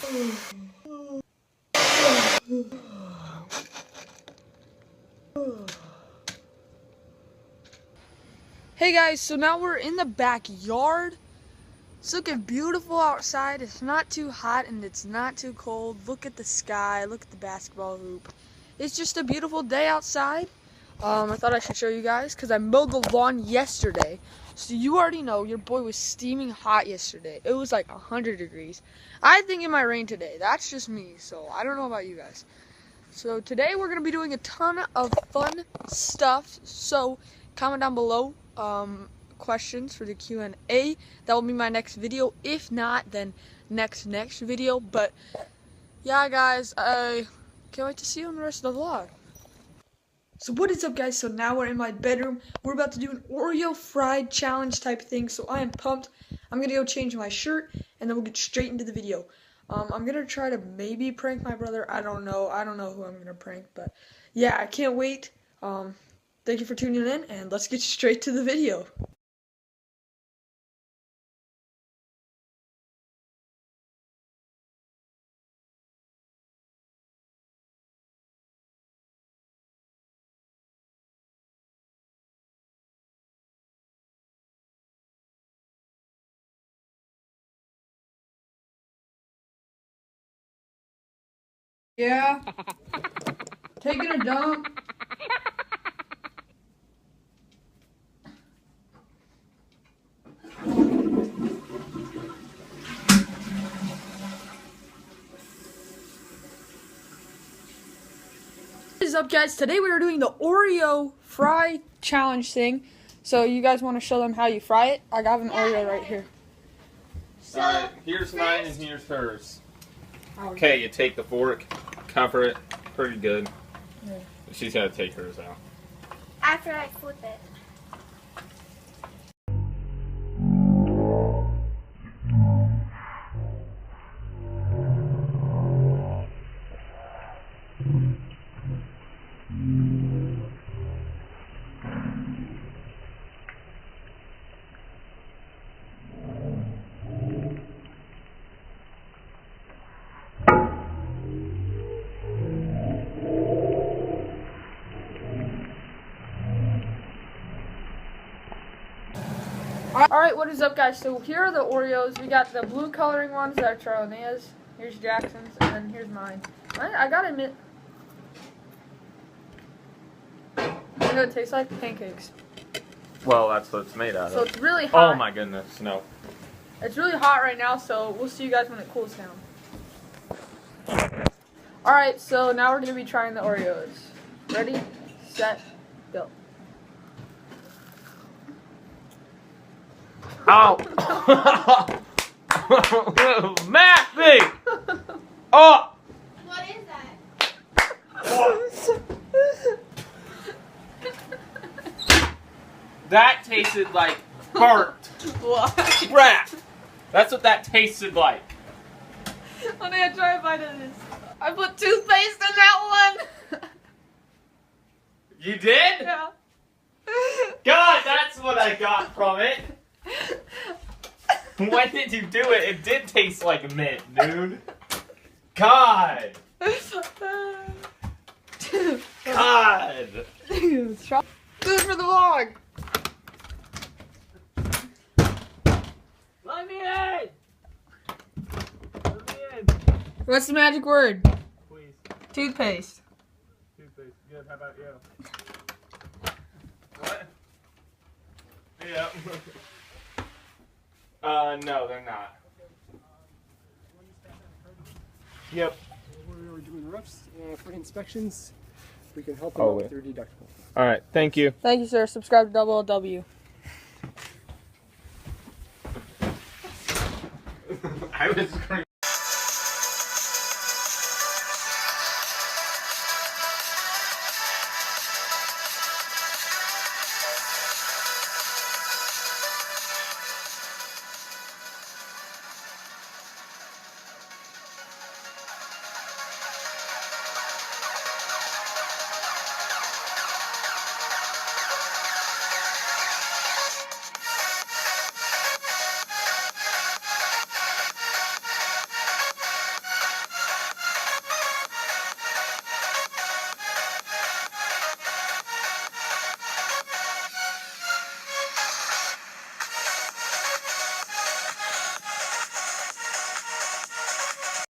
Hey guys, so now we're in the backyard. It's looking beautiful outside. It's not too hot and it's not too cold. Look at the sky, look at the basketball hoop. It's just a beautiful day outside. I thought I should show you guys because I mowed the lawn yesterday. So you already know your boy was steaming hot yesterday. It was like 100 degrees. I think it might rain today. That's just me, so I don't know about you guys. So today we're going to be doing a ton of fun stuff. So comment down below questions for the Q&A. That will be my next video. If not, then next video. But yeah, guys, I can't wait to see you in the rest of the vlog. So what is up, guys? So now we're in my bedroom. We're about to do an Oreo fried challenge type thing. So I am pumped. I'm gonna go change my shirt and then we'll get straight into the video. I'm gonna try to maybe prank my brother. I don't know who I'm gonna prank, but yeah, I can't wait. Thank you for tuning in, and let's get straight to the video. Yeah. Taking a dump. What is up, guys? Today we are doing the Oreo fry challenge thing. So you guys want to show them how you fry it? I got an Oreo right here. So alright, here's mine and here's hers. Okay, you take the fork, cover it pretty good. Yeah. She's got to take hers out. After I flip it. Alright, what is up, guys? So here are the Oreos. We got the blue coloring ones that are Charlenia's. Here's Jackson's, and then here's mine. I gotta admit, you know what it tastes like? Pancakes. Well, that's what it's made out of. So it's really hot. Oh my goodness, no. It's really hot right now, so we'll see you guys when it cools down. Alright, so now we're gonna be trying the Oreos. Ready, set, go. Ow! Matthew! Oh! What is that? That tasted like burnt What? crap. That's what that tasted like. Let me try a bite of this. I put toothpaste in that one. You did? Yeah. God, that's what I got from it. When did you do it? It did taste like mint, dude. God. God. Food for the vlog. Let me in. Let me in. What's the magic word? Please. Toothpaste. Toothpaste. Good. How about you? What? Yeah. No, they're not. Yep. We're doing roofs for inspections. We can help them out with their deductible. All right. Thank you. Thank you, sir. Subscribe to Double W. I was screaming.